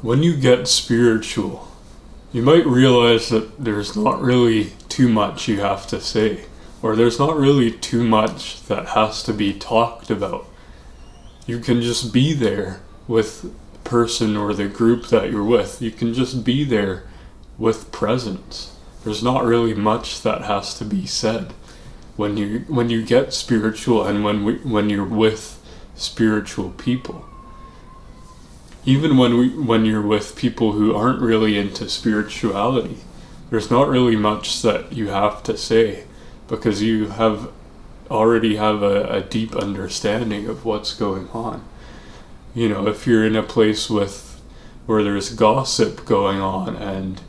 When you get spiritual, you might realize that there's not really too much you have to say, or there's not really too much that has to be talked about. You can just be there with the person or the group that you're with. You can just be there with presence. There's not really much that has to be said when you get spiritual and when you're with spiritual people. Even when you're with people who aren't really into spirituality, there's not really much that you have to say because you already have a deep understanding of what's going on. You know, if you're in a place where there's gossip going on and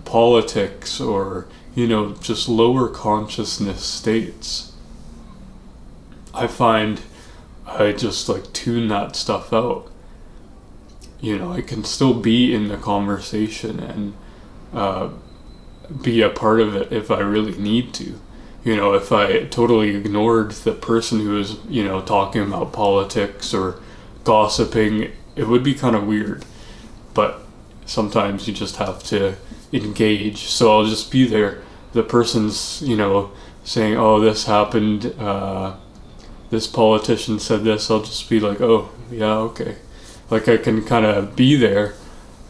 politics or, just lower consciousness states, I find I just tune that stuff out. I can still be in the conversation and be a part of it if I really need to. If I totally ignored the person who was, talking about politics or gossiping, it would be kind of weird. But sometimes you just have to engage. So I'll just be there. The person's, saying, oh, this happened, this politician said this. I'll just be like, oh, yeah, okay. I can kind of be there,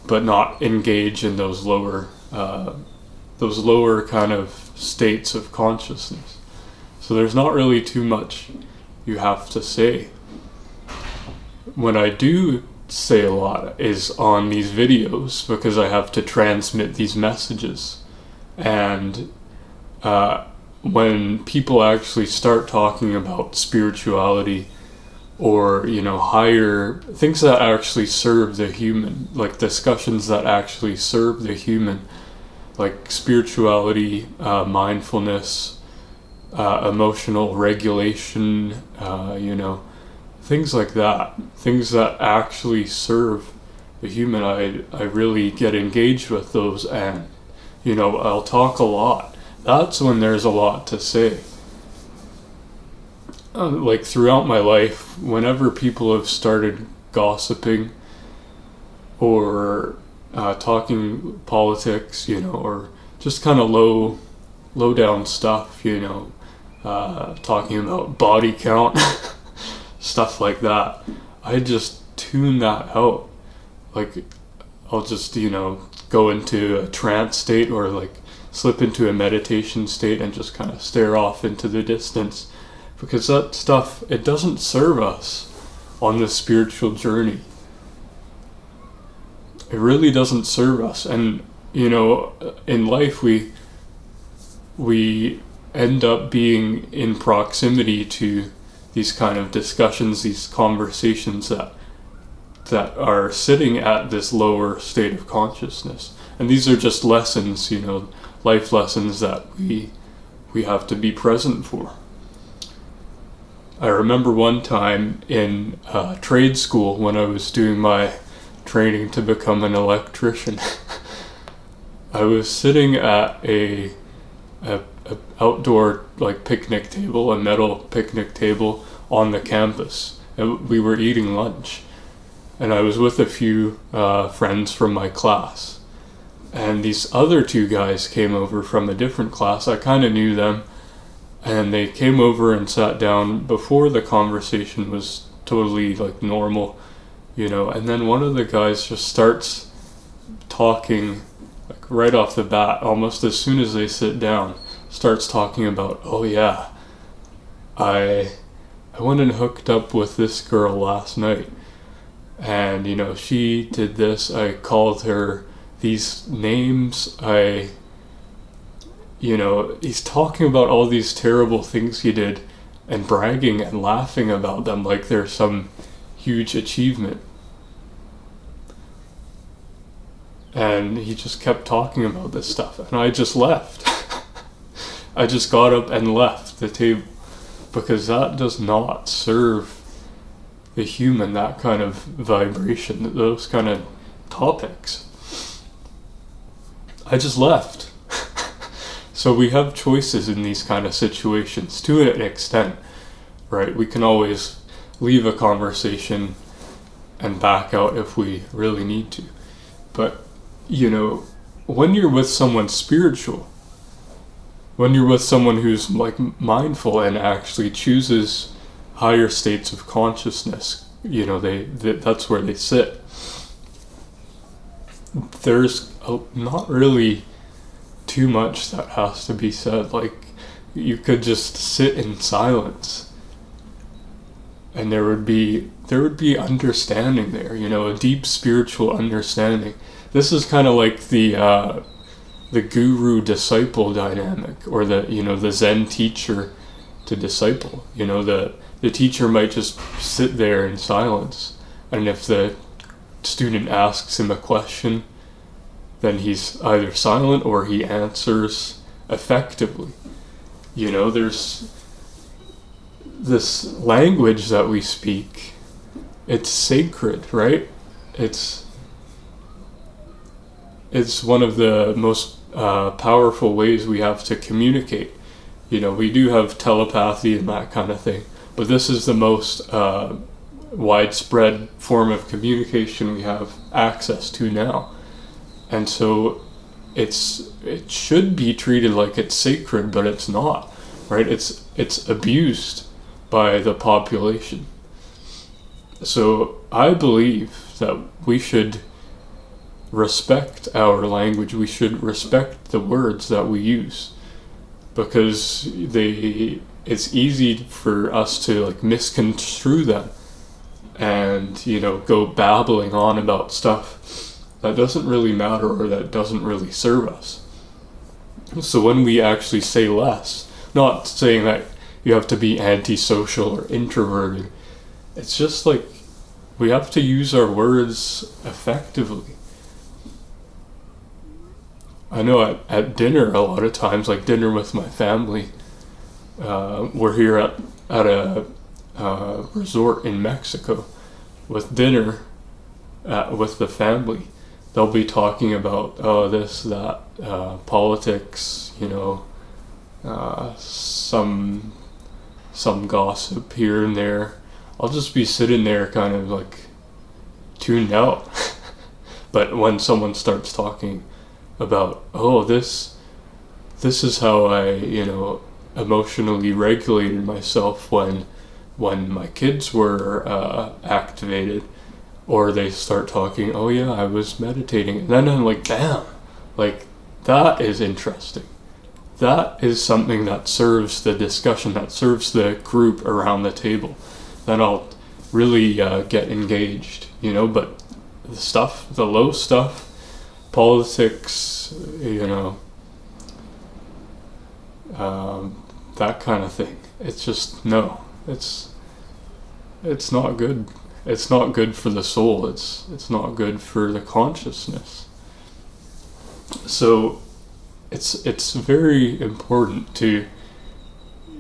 but not engage in those lower kind of states of consciousness. So there's not really too much you have to say. When I do say a lot is on these videos because I have to transmit these messages. And when people actually start talking about spirituality or higher things that actually serve the human, like discussions that actually serve the human, like spirituality, mindfulness, emotional regulation, things like that, things that actually serve the human. I really get engaged with those, and I'll talk a lot. That's when there's a lot to say. Throughout my life, whenever people have started gossiping or talking politics, or just kind of low down stuff, talking about body count, stuff like that, I just tune that out. I'll just, go into a trance state or slip into a meditation state and just kind of stare off into the distance. Because that stuff, it doesn't serve us on this spiritual journey. It really doesn't serve us. And, in life we end up being in proximity to these kind of discussions, these conversations that are sitting at this lower state of consciousness. And these are just lessons, life lessons that we have to be present for. I remember one time in trade school when I was doing my training to become an electrician. I was sitting at a outdoor picnic table, a metal picnic table on the campus, and we were eating lunch. And I was with a few friends from my class, and these other two guys came over from a different class. I kind of knew them. And they came over and sat down before the conversation was totally normal, and then one of the guys just starts talking right off the bat, almost as soon as they sit down, starts talking about, oh yeah, I went and hooked up with this girl last night, and she did this, I called her these names, he's talking about all these terrible things he did and bragging and laughing about them like they're some huge achievement. And he just kept talking about this stuff, and I just left. I just got up and left the table because that does not serve the human, that kind of vibration, those kind of topics. I just left. So we have choices in these kind of situations to an extent, right? We can always leave a conversation and back out if we really need to. But, you know, when you're with someone spiritual, when you're with someone who's like mindful and actually chooses higher states of consciousness, you know, that's where they sit. There's not really too much that has to be said. Like, you could just sit in silence, and there would be understanding there. You know, a deep spiritual understanding. This is kind of like the guru disciple dynamic, or the Zen teacher to disciple. You know, the teacher might just sit there in silence, and if the student asks him a question, then he's either silent or he answers effectively. You know, there's this language that we speak. It's sacred, right? It's one of the most powerful ways we have to communicate. You know, we do have telepathy and that kind of thing, but this is the most widespread form of communication we have access to now. And so it should be treated like it's sacred, but it's not, right? It's abused by the population. So I believe that we should respect our language. We should respect the words that we use, because it's easy for us to like misconstrue them and, you know, go babbling on about stuff that doesn't really matter or that doesn't really serve us. So when we actually say less, not saying that you have to be antisocial or introverted, it's just like we have to use our words effectively. I know at dinner, a lot of times, like dinner with my family, we're here at a resort in Mexico. With dinner with the family, they'll be talking about this, that, politics, you know, some gossip here and there. I'll just be sitting there kind of like tuned out. But when someone starts talking about, this is how I, you know, emotionally regulated myself when my kids were activated, or they start talking, oh yeah, I was meditating, and then I'm like, damn, like that is interesting. That is something that serves the discussion, that serves the group around the table. Then I'll really get engaged, you know. But the low stuff, politics, you know, that kind of thing. It's just, no, it's not good. It's not good for the soul. It's not good for the consciousness. So it's very important to,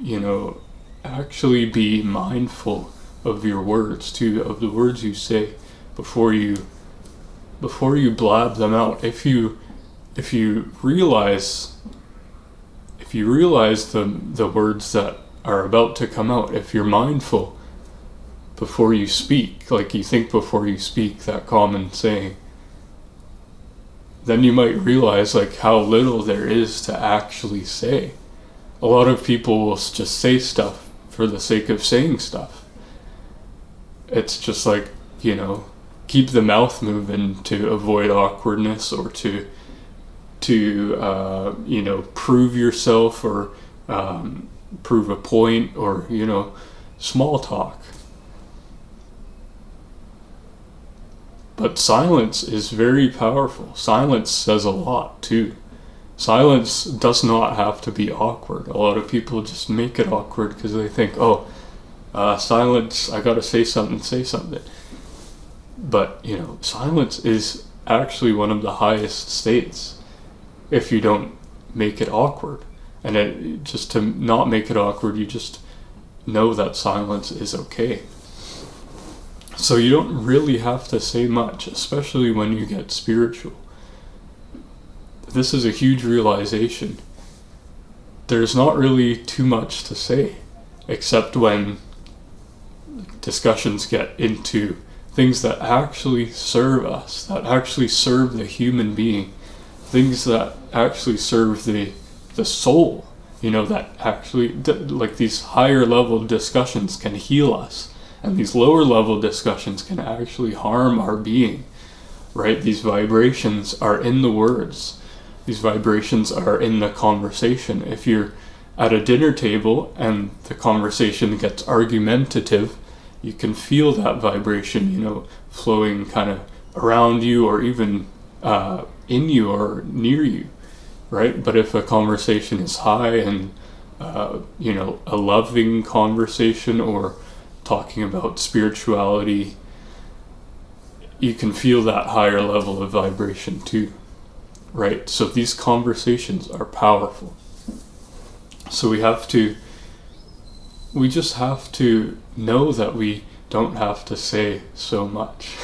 you know, actually be mindful of your words too, of the words you say before you blab them out. If you realize the words that are about to come out, if you're mindful before you speak, like you think before you speak, that common saying, then you might realize like how little there is to actually say. A lot of people will just say stuff for the sake of saying stuff. It's just like, you know, keep the mouth moving to avoid awkwardness, or to you know, prove yourself, or prove a point, or, you know, small talk. But silence is very powerful. Silence says a lot too. Silence does not have to be awkward. A lot of people just make it awkward because they think, silence, I gotta say something. But, you know, silence is actually one of the highest states if you don't make it awkward. And just to not make it awkward, you just know that silence is okay. So you don't really have to say much, especially when you get spiritual. This is a huge realization. There's not really too much to say, except when discussions get into things that actually serve us, that actually serve the human being, things that actually serve the soul, that actually, like, these higher level discussions can heal us, and these lower level discussions can actually harm our being, right? These vibrations are in the words. These vibrations are in the conversation. If you're at a dinner table and the conversation gets argumentative, you can feel that vibration, flowing kind of around you, or even in you or near you, right? But if a conversation is high and, a loving conversation, or talking about spirituality, you can feel that higher level of vibration too. Right? So these conversations are powerful. So we just have to know that we don't have to say so much.